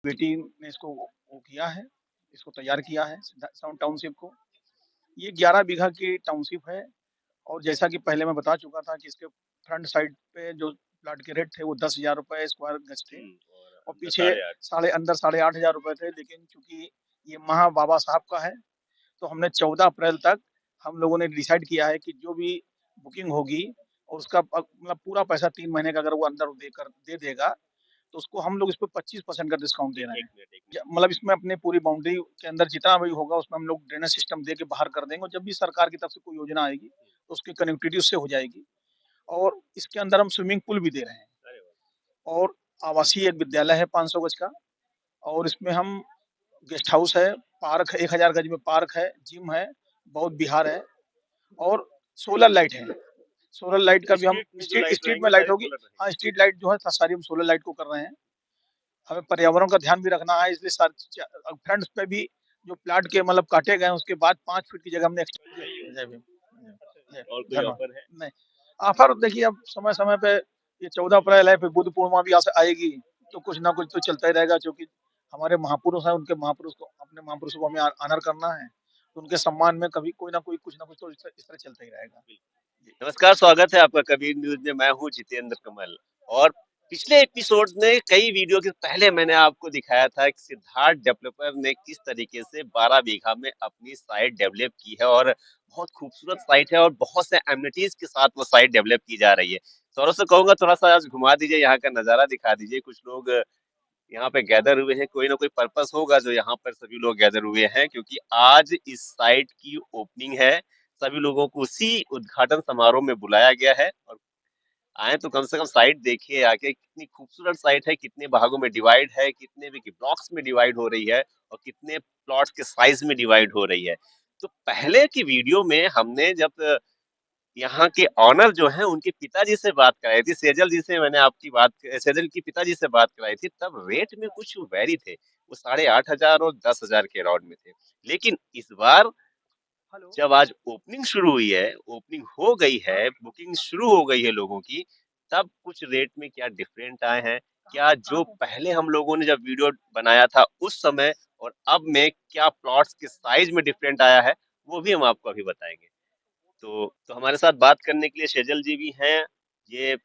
बेटी ने इसको वो किया है, इसको तैयार किया है साउंड टाउनशिप को। ये 11 बीघा की टाउनशिप है और जैसा कि पहले मैं बता चुका था कि इसके फ्रंट साइड पे जो प्लॉट के रेट थे वो 10,000 रुपए स्क्वायर गज थे और अंदर पीछे 8.5। साढ़े अंदर 8,500 रुपए थे। लेकिन चूँकि ये महा बाबा साहब का है, तो हमने 14 अप्रैल तक हम लोगों ने डिसाइड किया है कि जो भी बुकिंग होगी और उसका मतलब पूरा पैसा 3 महीने का अगर वो अंदर दे देगा, तो उसको हम लोग इस पे 25% का डिस्काउंट दे रहे हैं। एक मिनट। मतलब इसमें अपनी पूरी बाउंड्री के अंदर जितना भी होगा उसमें हम लोग ड्रेनेज सिस्टम दे के बाहर कर देंगे और जब भी सरकार की तरफ से कोई योजना आएगी, तो उसकी कनेक्टिविटी उससे हो जाएगी। और इसके अंदर हम स्विमिंग पूल भी दे रहे हैं अरे वाह! और आवासीय एक विद्यालय है 500 गज का और इसमें हम गेस्ट हाउस है, पार्क है, 1000 गज में पार्क है, जिम है, बौद्ध विहार है और सोलर लाइट है। सोलर लाइट का भी हम स्ट्रीट में जो लाइट स्ट्रीट रहेंगी में लाइट सारी होगी। सोलर हाँ, रहेंगी। स्ट्रीट लाइट जो है सारी हम सोलर लाइट को कर रहे हैं। हमें पर्यावरण का ध्यान भी रखना है इसलिए फ्रंट्स पे भी जो प्लाट के मतलब काटे गए हैं उसके बाद 5 फीट की जगह हमने जय भीम। और कोई धन्यवाद। ऑफर है? नहीं, ऑफर देखिए अब समय-समय पे ये 14 अप्रैल है, फिर बुद्ध पूर्णिमा भी आएगी, तो कुछ ना कुछ तो चलता ही रहेगा क्योंकि हमारे महापुरुष हैं, उनके महापुरुष को अपने महापुरुषों को हमें ऑनर करना है, तो उनके सम्मान में कभी कोई ना कोई कुछ ना कुछ तो इस तरह चलता ही रहेगा। जी। नमस्कार, स्वागत है आपका कबीर न्यूज में। मैं हूं जितेंद्र कमल। और पिछले एपिसोड में कई वीडियो के पहले मैंने आपको दिखाया था कि सिद्धार्थ डेवलपर ने किस तरीके से 12 बीघा में अपनी साइट डेवलप की है और बहुत खूबसूरत साइट है और बहुत से एमिनिटीज के साथ वो साइट डेवलप की जा रही है। सौरभ से कहूंगा थोड़ा सा आज घुमा दीजिए, यहाँ का नजारा दिखा दीजिए। कुछ लोग यहाँ पे गैदर हुए हैं, कोई ना कोई पर्पस होगा जो यहाँ पर सभी लोग गैदर हुए हैं, क्योंकि आज इस साइट की ओपनिंग है। सभी लोगों को उसी उद्घाटन समारोह में बुलाया गया है और आए तो कम से कम साइट देखिए आके। कितनी खूबसूरत साइट है, कितने भागों में डिवाइड है, कितने भी ब्लॉक्स में डिवाइड हो रही है और कितने प्लॉट्स के साइज में डिवाइड हो रही है। तो पहले की वीडियो में हमने जब यहाँ के ऑनर जो हैं उनके पिताजी से बात कराई थी, सेजल जी से मैंने आपकी बात, सेजल की पिताजी से बात कराई थी, तब रेट में कुछ वैरी थे। वो 8,500 और 10,000 के अराउंड में थे। लेकिन इस बार हेलो। जब आज ओपनिंग शुरू हुई है, ओपनिंग हो गई है, बुकिंग शुरू हो गई है लोगों की, तब कुछ रेट में क्या डिफरेंट आए हैं, क्या जो पहले हम लोगों ने जब वीडियो बनाया था उस समय और अब में क्या प्लॉट्स के साइज में डिफरेंट आया है, वो भी हम आपको अभी बताएंगे। तो हमारे साथ बात करने के लिए शेजल जी भी हैं। ये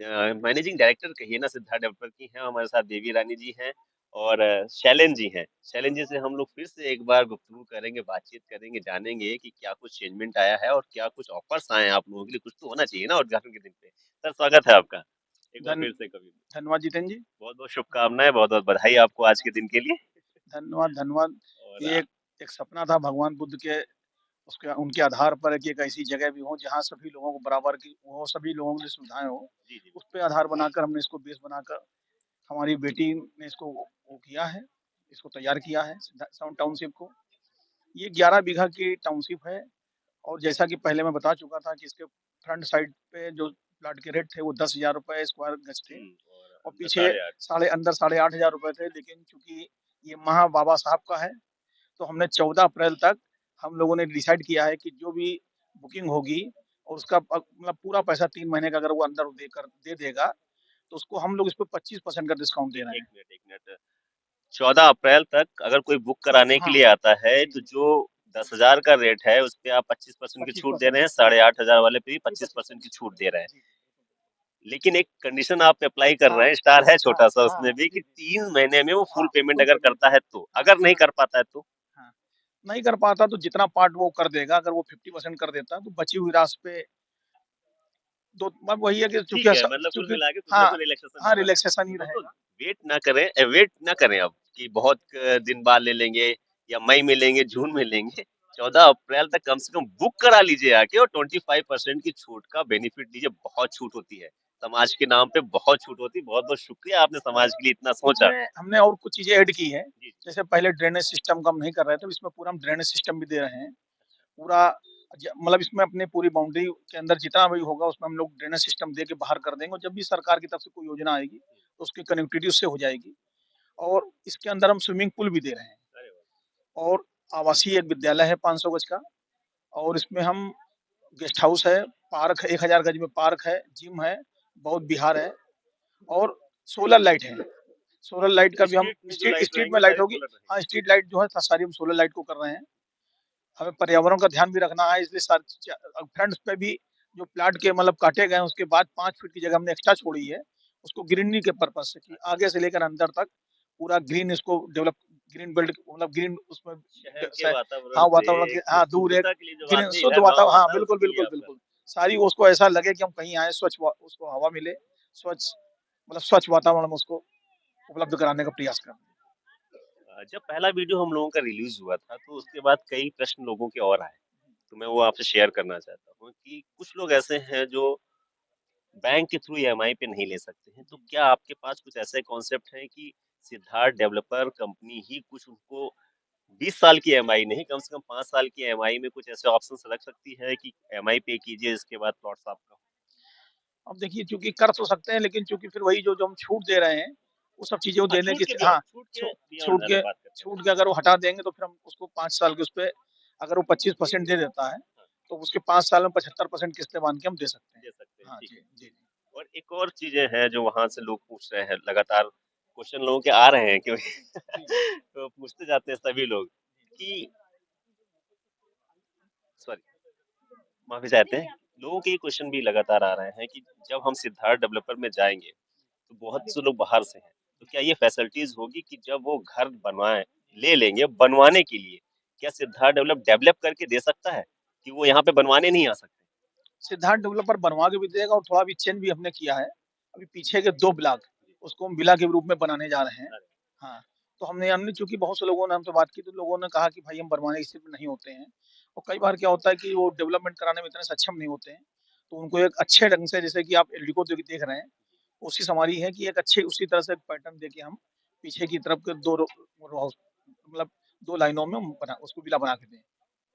मैनेजिंग डायरेक्टर कहिए ना सिद्धार्थ डेवलपर की हैं। हमारे साथ देवी रानी जी हैं और शैलेन जी हैं। शैलेन जी से हम लोग फिर से एक बार गुफ्तगू करेंगे, बातचीत करेंगे, जानेंगे कि क्या कुछ चेंजमेंट आया है और क्या कुछ ऑफर्स आए हैं आप लोगों के लिए। कुछ तो होना चाहिए ना उद्घाटन के दिन पे। सर, स्वागत है आपका एक बार धन फिर से कभी। धन्यवाद जितेंद्र जी। बहुत बहुत शुभकामनाएं, बहुत बहुत बधाई आपको आज के दिन के लिए। धन्यवाद, धन्यवाद। और ये एक एक सपना था भगवान बुद्ध के उसके उनके आधार पर कि एक ऐसी जगह भी हो जहाँ सभी लोगों को बराबर की हो, सभी लोगों के लिए सुविधाएँ हो। जी जी। उस पे आधार बनाकर हमने इसको बेस बनाकर हमारी बेटी ने इसको वो किया है, इसको तैयार किया है साउंड टाउनशिप को। ये 11 बीघा की टाउनशिप है और जैसा कि पहले मैं बता चुका था कि इसके फ्रंट साइड पे जो प्लॉट के रेट थे वो 10,000 रुपए स्क्वायर गज थे और और अंदर पीछे 8.5। साढ़े 8,000 रुपए थे। लेकिन चूँकि ये महा बाबा साहब का है, तो हमने 14 अप्रैल तक हम लोगों ने डिसाइड किया है कि जो भी बुकिंग होगी और उसका मतलब पूरा पैसा 3 महीने का अगर वो अंदर दे देगा, तो उसको हम लोग इस पे 25% का डिस्काउंट दे रहे हैं। एक मिनट। 14 अप्रैल तक अगर कोई बुक कराने के हाँ, लिए आता है जी, तो जी, जो 10,000 का रेट है उस पे आप 25% की छूट दे 25% रहे हैं, जी, 8,500 वाले पे भी भी 25% की 25% छूट दे रहे हैं। जी, लेकिन एक कंडीशन आप अप्लाई कर हाँ, रहे हैं, स्टार है हाँ, छोटा सा हाँ, उसमें भी, जी, कि जी, 3 महीने में वो फुल हाँ, पेमेंट फुल अगर पेमेंट करता है तो, हाँ, अगर नहीं हाँ, कर पाता है तो। हाँ। नहीं कर पाता तो जितना पार्ट वो कर देगा, अगर वो 50% कर देता तो बची हुई राशि पे तो अब वही है कि ठीक है, मतलब कुल मिला के कुछ ना हाँ, कुछ रिलैक्सेशन हाँ, होगा। रिलैक्सेशन ही तो रहेगा। वेट ना करें, वेट ना करें अब कि बहुत दिन बाद ले लेंगे या मई में लेंगे, जून में लेंगे। 14 अप्रैल तक कम से कम बुक करा लीजिए आके और 25% की छूट का बेनिफिट लीजिए। बहुत छूट होती है, समाज के नाम पे बहुत छूट होती है। बहुत बहुत शुक्रिया, आपने समाज के लिए इतना सोचा। इसमें हमने और कुछ चीज़ें ऐड की हैं। जी जी। जैसे पहले ड्रेनेज सिस्टम का हम नहीं कर रहे थे, इसमें पूरा हम ड्रेनेज सिस्टम भी दे रहे हैं। पूरा मतलब इसमें अपनी पूरी बाउंड्री के अंदर जितना भी होगा उसमें हम लोग ड्रेनेज सिस्टम दे के बाहर कर देंगे और जब भी सरकार की तरफ से कोई योजना आएगी, तो उसकी कनेक्टिविटी उससे हो जाएगी। और इसके अंदर हम स्विमिंग पूल भी दे रहे हैं अरे वाह! और आवासीय एक विद्यालय है 500 गज का और इसमें हम गेस्ट हाउस है, पार्क है, 1000 गज में पार्क है, जिम है, बौद्ध विहार है और सोलर लाइट है। सोलर लाइट का भी हम स्ट्रीट में जो लाइट स्ट्रीट रहेंगे में लाइट सारी होगी। सोलर हाँ, रहेंगी। स्ट्रीट लाइट जो है सारी हम सोलर लाइट को कर रहे हैं। हमें पर्यावरण का ध्यान भी रखना है, इसलिए फ्रंट्स पे भी जो प्लाट के मतलब काटे गए हैं उसके बाद 5 फीट की जगह हमने एक्स्ट्रा छोड़ी है, उसको ग्रीनरी के पर्पज से कि अच्छा, आगे से लेकर अंदर तक पूरा ग्रीन इसको डेवलप, ग्रीन बेल्ट मतलब ग्रीन उसमें शहर के स वातावरण हाँ, से वातावरण के जो हाँ, दूर एक शुद्धता के लिए जो ग्रीन आदमी शुद्ध हर गाँव वातावरण, हाँ, आता है बिल्कुल, उसके लिए बिल्कुल, आप कर बिल्कुल। सारी उसको ऐसा लगे कि हम कहीं आए स्वच्छ उसको हवा मिले, स्वच्छ मतलब स्वच्छ वातावरण में उसको उपलब्ध कराने का प्रयास कर रहे हैं। जब पहला वीडियो हम लोगों का रिलीज हुआ था तो उसके बाद कई प्रश्न लोगों के और आए, तो मैं वो आपसे शेयर करना चाहता हूँ कि कुछ लोग ऐसे हैं जो बैंक के थ्रू ईएमआई पे नहीं ले सकते हैं, तो क्या आपके पास कुछ ऐसे कॉन्सेप्ट हैं कि सिद्धार्थ डेवलपर कंपनी ही कुछ उनको 20 साल की ईएमआई नहीं, कम से कम 5 साल की ईएमआई में कुछ ऐसे ऑप्शंस रख सकती है कि ईएमआई पे कीजिए, इसके बाद प्लॉट्स आपका? अब देखिए चूँकि कर तो सकते हैं, लेकिन चूँकि फिर वही जो हम छूट दे रहे हैं, वो सब चीज़ें वो हाँ, देने छूट की के बियॉन्ड, हाँ, छूट के छू बियॉन्ड अगर बात करते हैं छूट के अगर वो हटा देंगे तो फिर हम उसको 5 साल के उसपे अगर वो 25% दे देता है, हाँ, तो उसके 5 साल में 75% किस्तें बाँध के हम दे सकते हैं। दे सकते हैं, हाँ ठीक जी, है। जी, जी। और एक और चीजें हैं जो वहां से लोग पूछ रहे हैं, लगातार क्वेश्चन लोगों के आ रहे हैं क्योंकि जी, तो पूछते जाते हैं सभी लोग कि सॉरी, माफी चाहते हैं, लोगों के ये क्वेश्चन भी लगातार आ रहे हैं कि जब हम सिद्धार्थ डेवलपर में जाएंगे तो बहुत से लोग बाहर से हैं, तो क्या ये फैसिलिटीज होगी कि जब वो घर बनवाए ले लेंगे बनवाने के लिए, क्या सिद्धार्थ डेवलप करके दे सकता है कि वो यहाँ पे बनवाने नहीं आ सकते? सिद्धार्थ डेवलपर बनवा के भी देगा और थोड़ा भी चेंज भी हमने किया है। अभी पीछे के 2 ब्लॉक, उसको हम विला के रूप में बनाने जा रहे हैं। अरे, हाँ, तो हमने चूँकि बहुत से लोगों ने हमसे बात की, तो लोगों ने कहा कि भाई हम बनवाने की स्थिति में नहीं होते हैं। और कई बार क्या होता है कि वो डेवलपमेंट कराने में इतने सक्षम नहीं होते हैं, तो उनको एक अच्छे ढंग से जैसे कि आप एल्डिको देख रहे हैं, कोशिश हमारी है कि एक अच्छे उसी तरह से पैटर्न देके हम पीछे की तरफ के 2 रो हाउस मतलब 2 लाइनों में हम बना उसको विला बना के दें।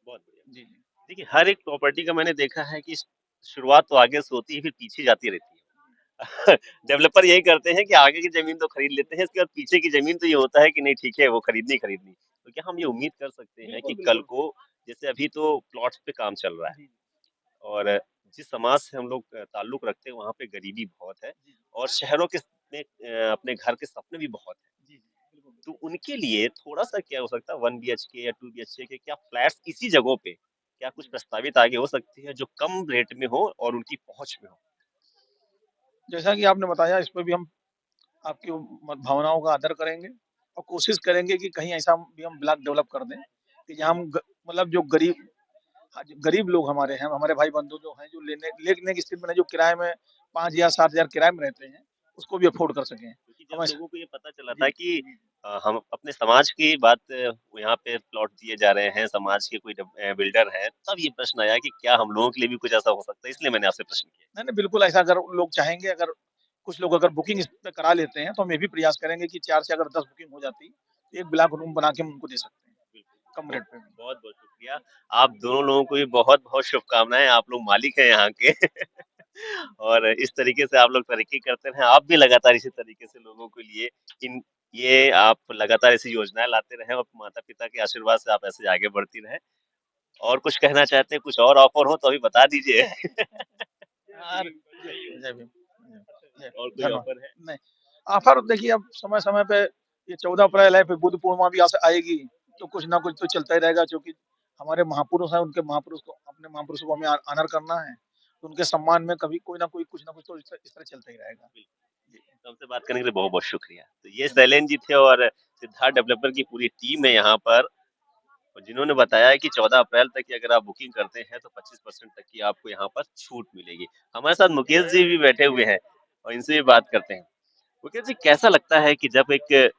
बहुत बढ़िया। जी, जी। देखिए, हर एक प्रॉपर्टी का मैंने देखा है कि शुरुआत तो आगे से होती है फिर पीछे जाती रहती है। डेवलपर यही करते हैं कि आगे की जमीन तो खरीद लेते हैं, इसके बाद पीछे की जमीन तो ये होता है कि नहीं ठीक है वो खरीदनी खरीदनी। तो क्या हम ये उम्मीद कर सकते हैं कि बिल्कुल, कल बिल्कुल। को, जैसे अभी तो प्लॉट्स पे काम चल रहा है जी, और जिस समाज से हम लोग ताल्लुक रखते हैं वहाँ पे गरीबी बहुत है जी, और शहरों के में अपने घर के सपने भी बहुत है, जी, जी, बिल्कुल। तो उनके लिए थोड़ा सा क्या हो सकता है, 1 BHK या 2 BHK के क्या फ्लैट्स इसी जगहों पे क्या कुछ प्रस्तावित आगे हो सकती है जो कम रेट में हो और उनकी पहुंच में हो? जैसा कि आपने बताया इस पे भी हम आपकी भावनाओं का आदर करेंगे और कोशिश करेंगे कि कहीं ऐसा भी हम ब्लॉक डेवलप कर दें कि जहाँ हम मतलब जो गरीब हाँ, जो गरीब लोग हमारे हैं, हमारे भाई बंधु जो हैं, जो लेने की स्थिति में नहीं, जो किराए में 5 या 7 हजार किराए में रहते हैं, उसको भी अफोर्ड कर सकें। क्योंकि जब हम ऐसा लोगों को ये पता चला था जी, कि जी, हम अपने समाज की बात यहाँ पे प्लॉट दिए जा रहे हैं, समाज के कोई बिल्डर है, तब ये प्रश्न आया कि क्या हम लोगों के लिए भी कुछ ऐसा हो सकता है, इसलिए मैंने आपसे प्रश्न किया। नहीं, नहीं, बिल्कुल ऐसा अगर लोग चाहेंगे, अगर कुछ लोग अगर बुकिंग इस पे करा लेते हैं, तो हम ये भी प्रयास करेंगे कि 4 से अगर 10 बुकिंग हो जाती, तो 1 ब्लॉक रूम बना के हम उनको दे सकते हैं, बिल्कुल, कम रेट पे भी। बहुत बहुत शुक्रिया। आप दोनों लोगों को भी बहुत बहुत शुभकामनाएं, आप लोग मालिक हैं यहाँ के। और इस तरीके से आप लोग तरक्की करते रहें, आप भी लगातार इसी तरीके से लोगों के लिए इन ये आप लगातार ऐसी योजनाएं लाते रहें और माता पिता के आशीर्वाद से आप ऐसे आगे बढ़ती रहें। और कुछ कहना चाहते हैं, कुछ और ऑफर हो तो अभी बता दीजिए। यार जय भीम, जय और कोई धन्यवाद। ऑफर है? नहीं, ऑफर देखिए अब समय-समय पे ये 14 अप्रैल है, फिर बुद्ध पूर्णिमा भी आएगी, तो कुछ ना कुछ तो चलता ही रहेगा क्योंकि हमारे महापुरुष हैं, उनके महापुरुष को अपने महापुरुषों को हमें ऑनर करना है, तो उनके सम्मान में कभी कोई ना कोई कुछ ना कुछ तो इस तरह चलता ही रहेगा। जी, तो हमसे बात करने के लिए बहुत बहुत शुक्रिया। तो ये धन्यवाद। शैलेंद्र जी थे और सिद्धार्थ डेवलपर की पूरी टीम है यहाँ पर, और जिन्होंने बताया है कि 14 अप्रैल तक की अगर आप बुकिंग करते हैं तो 25% तक की आपको यहाँ पर छूट मिलेगी। हमारे साथ मुकेश जी भी बैठे हुए हैं और इनसे भी बात करते हैं। मुकेश जी, कैसा लगता है कि जब एक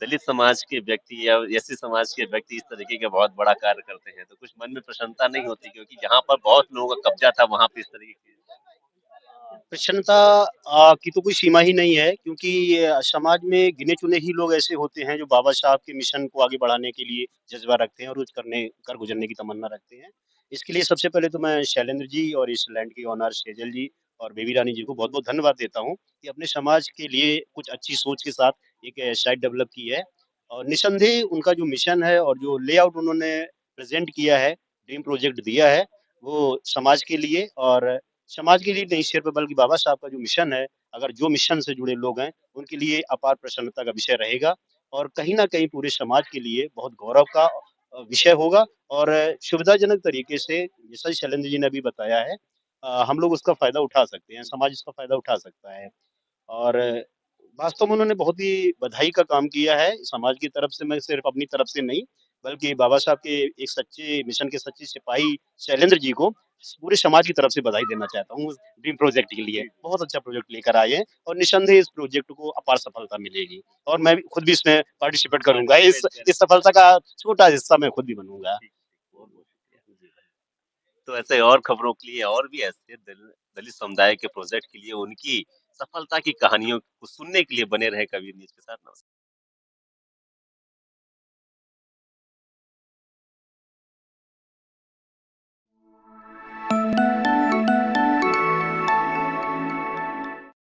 दलित समाज के व्यक्ति या एससी समाज के व्यक्ति इस तरीके का बहुत बड़ा कार्य करते हैं, तो कुछ मन में प्रसन्नता नहीं होती, क्योंकि जहाँ पर बहुत लोगों का कब्जा था वहां पे इस तरीके की? प्रसन्नता की तो कोई सीमा ही नहीं है, क्योंकि समाज में गिने चुने ही लोग ऐसे होते हैं जो बाबा साहब के मिशन को आगे बढ़ाने के लिए जज्बा रखते हैं और कुछ करने कर गुजरने की तमन्ना रखते हैं। इसके लिए सबसे पहले तो मैं शैलेंद्र जी और इस लैंड की ऑनर सेजल जी और बेबी रानी जी को बहुत बहुत धन्यवाद देता हूँ कि अपने समाज के लिए कुछ अच्छी सोच के साथ एक साइट डेवलप की है। और निसंदेह उनका जो मिशन है और जो लेआउट उन्होंने प्रेजेंट किया है, ड्रीम प्रोजेक्ट दिया है, वो समाज के लिए और समाज के लिए नहीं सिर्फ बल्कि बाबा साहब का जो मिशन है, अगर जो मिशन से जुड़े लोग हैं, उनके लिए अपार प्रसन्नता का विषय रहेगा और कहीं न कहीं पूरे समाज के लिए बहुत गौरव का विषय होगा और सुविधाजनक तरीके से जैसा शैलेंद्र जी ने अभी बताया है हम लोग उसका फ़ायदा उठा सकते हैं, समाज इसका फ़ायदा उठा सकता है। और वास्तव में उन्होंने बहुत ही बधाई का काम किया है, समाज की तरफ से मैं सिर्फ अपनी तरफ से नहीं, बल्कि बाबा साहब के एक सच्चे मिशन के सच्चे सिपाही शैलेंद्र जी को पूरे समाज की तरफ से बधाई देना चाहता हूँ, ड्रीम प्रोजेक्ट के लिए। बहुत अच्छा प्रोजेक्ट लेकर आए हैं और निस्संदेह इस प्रोजेक्ट को अपार सफलता मिलेगी और मैं भी खुद भी इसमें पार्टिसिपेट करूँगा। इस सफलता का छोटा हिस्सा मैं खुद भी बनूँगा। बहुत-बहुत शुक्रिया। तो ऐसे और खबरों के लिए और भी ऐसे दलित समुदाय के प्रोजेक्ट के लिए उनकी सफलता की कहानियों को सुनने के लिए बने रहे कबीर न्यूज़ के साथ। नमस्कार।